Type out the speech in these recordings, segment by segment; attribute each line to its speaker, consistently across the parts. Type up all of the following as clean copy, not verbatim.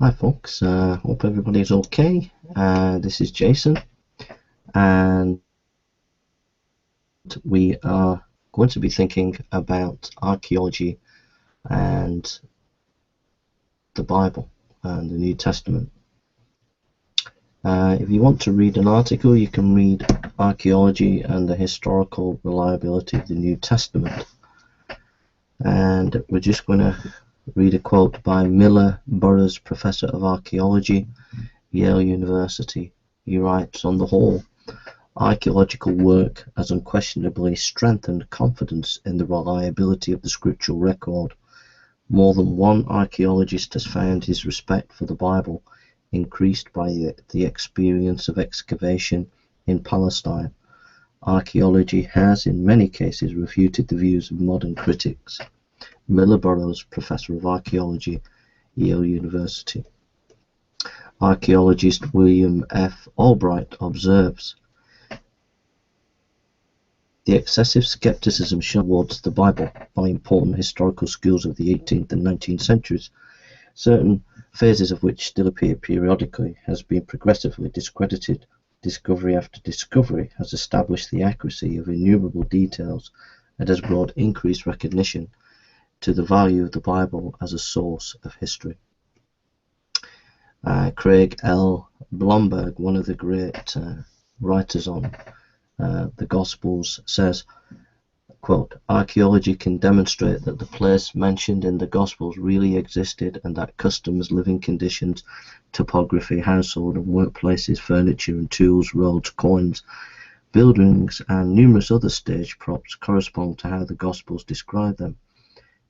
Speaker 1: Hi folks, hope everybody's okay. This is Jason, and we are going to be thinking about archaeology and the Bible and the New Testament. If you want to read an article, you can read Archaeology and the Historical Reliability of the New Testament. And we're just going to read a quote by Miller Burrows, Professor of Archaeology, Yale University. He writes, "On the whole, archaeological work has unquestionably strengthened confidence in the reliability of the scriptural record. More than one archaeologist has found his respect for the Bible increased by the experience of excavation in Palestine. Archaeology has in many cases refuted the views of modern critics." Miller Burrows, Professor of Archaeology, Yale University. Archaeologist William F. Albright observes, "The excessive skepticism shown towards the Bible by important historical schools of the 18th and 19th centuries, certain phases of which still appear periodically, has been progressively discredited. Discovery after discovery has established the accuracy of innumerable details and has brought increased recognition to the value of the Bible as a source of history." Craig L. Blomberg, one of the great writers on the Gospels, says, quote, "Archaeology can demonstrate that the place mentioned in the Gospels really existed and that customs, living conditions, topography, household and workplaces, furniture and tools, roads, coins, buildings and numerous other stage props correspond to how the Gospels describe them.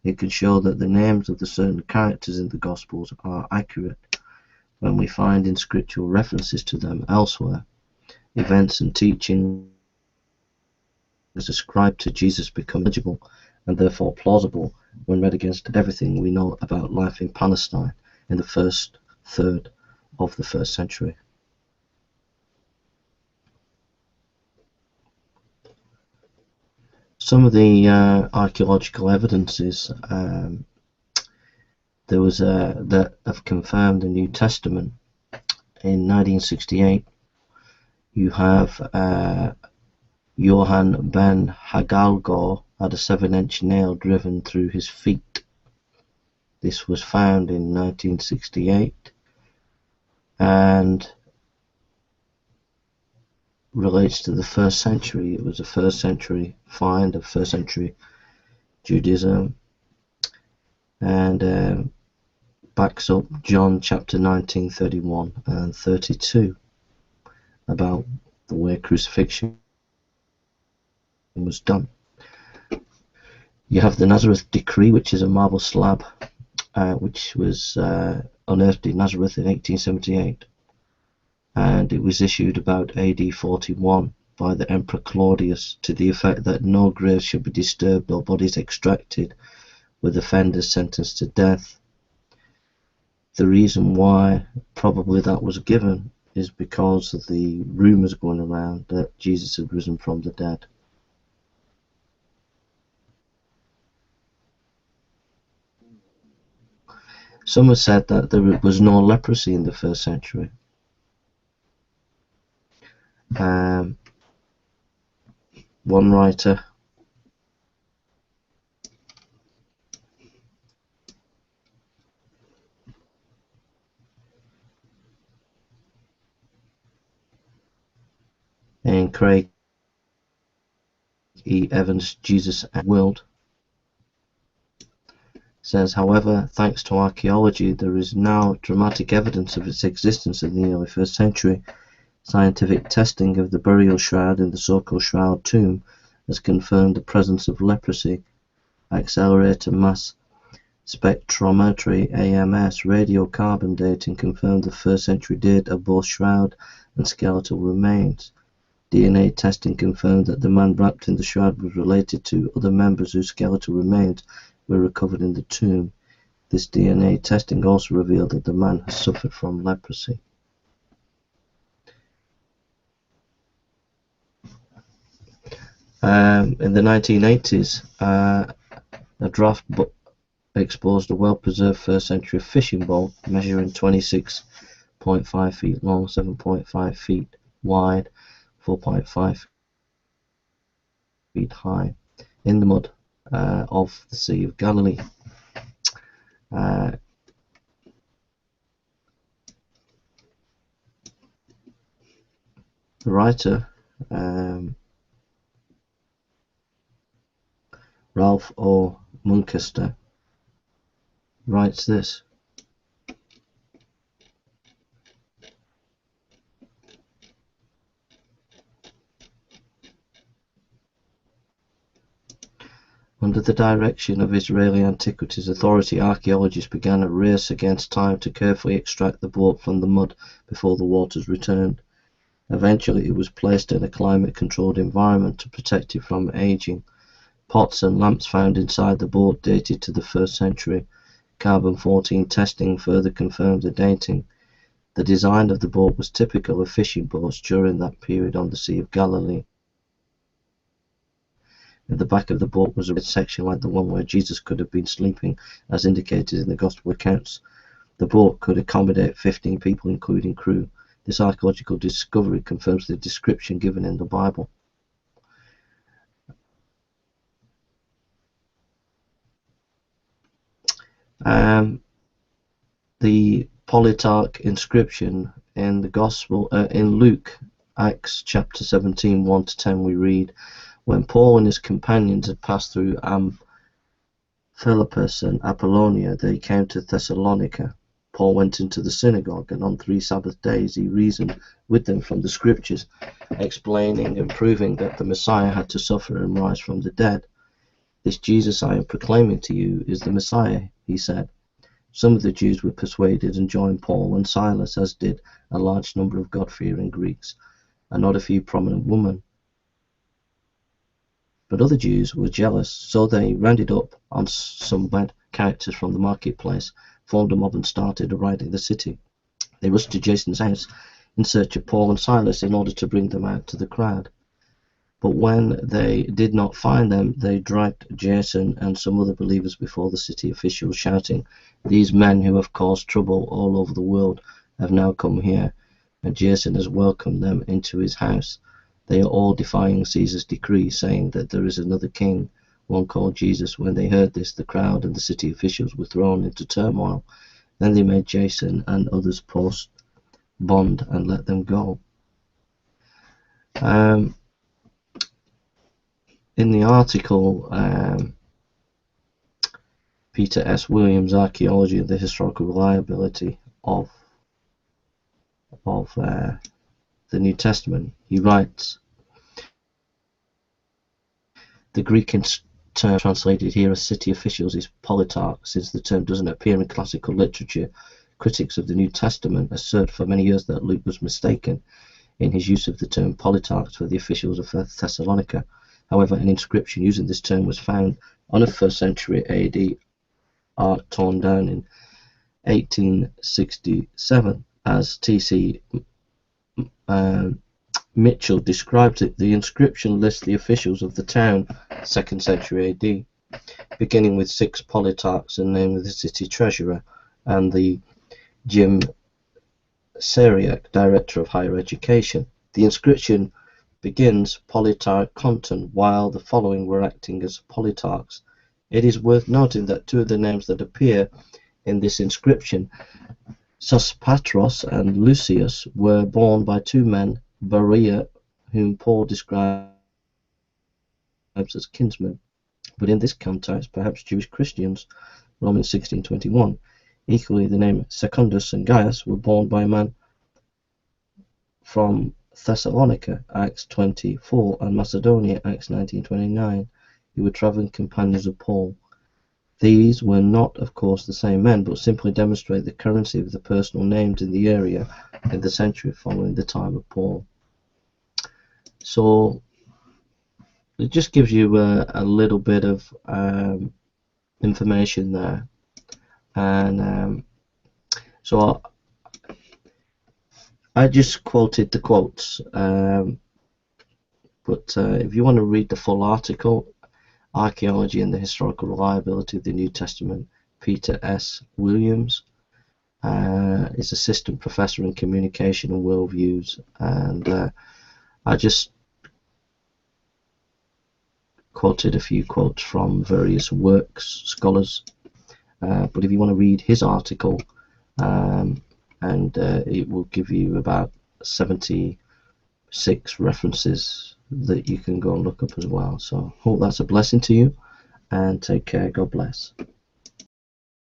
Speaker 1: It can show that the names of the certain characters in the Gospels are accurate. When we find in scriptural references to them elsewhere, events and teachings ascribed to Jesus become legible and therefore plausible when read against everything we know about life in Palestine in the first third of the first century." Some of the archaeological evidences that have confirmed the New Testament. In 1968, you have Johann ben Hagalgo had a 7-inch nail driven through his feet. This was found in 1968 and relates to the first century. It was a first century find of first century Judaism, and backs up John chapter 19, 31 and 32 about the way crucifixion was done. You have the Nazareth Decree, which is a marble slab which was unearthed in Nazareth in 1878, and it was issued about AD 41 by the Emperor Claudius to the effect that no graves should be disturbed or bodies extracted, with offenders sentenced to death. The reason why probably that was given is because of the rumors going around that Jesus had risen from the dead. Some have said that there was no leprosy in the first century. One writer and Craig E. Evans, Jesus and the World, says, "However, thanks to archaeology, there is now dramatic evidence of its existence in the early first century. Scientific testing of the burial shroud in the so-called Shroud Tomb has confirmed the presence of leprosy. Accelerator mass spectrometry (AMS) radiocarbon dating confirmed the first century date of both shroud and skeletal remains. DNA testing confirmed that the man wrapped in the shroud was related to other members whose skeletal remains were recovered in the tomb. This DNA testing also revealed that the man has suffered from leprosy." In the 1980s, a draft exposed a well-preserved first-century fishing boat measuring 26.5 feet long, 7.5 feet wide, 4.5 feet high, in the mud of the Sea of Galilee. The writer, Ralph O. Muncaster, writes this: under the direction of Israeli Antiquities Authority, archaeologists began a race against time to carefully extract the boat from the mud before the waters returned. Eventually, it was placed in a climate-controlled environment to protect it from aging. Pots and lamps found inside the boat dated to the 1st century. Carbon-14 testing further confirmed the dating. The design of the boat was typical of fishing boats during that period on the Sea of Galilee. At the back of the boat was a red section like the one where Jesus could have been sleeping, as indicated in the Gospel accounts. The boat could accommodate 15 people, including crew. This archaeological discovery confirms the description given in the Bible. The Polytarch inscription in the Gospel, in Luke, Acts chapter 17, 1-10, we read, when Paul and his companions had passed through Philippus and Apollonia, they came to Thessalonica. Paul went into the synagogue, and on 3 Sabbath days he reasoned with them from the Scriptures, explaining and proving that the Messiah had to suffer and rise from the dead. This Jesus I am proclaiming to you is the Messiah, he said. Some of the Jews were persuaded and joined Paul and Silas, as did a large number of God-fearing Greeks, and not a few prominent women. But other Jews were jealous, so they rounded up on some bad characters from the marketplace, formed a mob and started a riot in the city. They rushed to Jason's house in search of Paul and Silas in order to bring them out to the crowd. But when they did not find them, they dragged Jason and some other believers before the city officials, shouting, "These men who have caused trouble all over the world have now come here, and Jason has welcomed them into his house. They are all defying Caesar's decree, saying that there is another king, one called Jesus." When they heard this, the crowd and the city officials were thrown into turmoil. Then they made Jason and others post bond and let them go. In the article, Peter S. Williams, Archaeology and the Historical Reliability of the New Testament, he writes, the Greek term translated here as city officials is polytarch. Since the term doesn't appear in classical literature, critics of the New Testament assert for many years that Luke was mistaken in his use of the term polytarchs for the officials of Thessalonica. However, an inscription using this term was found on a 1st century AD art torn down in 1867. As T.C. Mitchell describes it, the inscription lists the officials of the town, 2nd century AD, beginning with 6 polytarchs and naming the city treasurer and the Gymnasiarch, director of higher education. The inscription begins Polytarch Conton, while the following were acting as polytarchs. It is worth noting that 2 of the names that appear in this inscription, Sospatros and Lucius, were borne by 2 men, Berea, whom Paul describes as kinsmen, but in this context perhaps Jewish Christians, Romans 16:21. Equally, the name Secundus and Gaius were borne by a man from Thessalonica, Acts 24, and Macedonia, Acts 19:29, who were travelling companions of Paul. These were not, of course, the same men, but simply demonstrate the currency of the personal names in the area in the century following the time of Paul. So it just gives you a little bit of information there, and so I just quoted the quotes, but if you want to read the full article, Archaeology and the Historical Reliability of the New Testament, Peter S. Williams. Is assistant professor in communication and worldviews, and I just quoted a few quotes from various works, scholars, but if you want to read his article, and it will give you about 76 references that you can go and look up as well. So hope that's a blessing to you, and take care. God bless.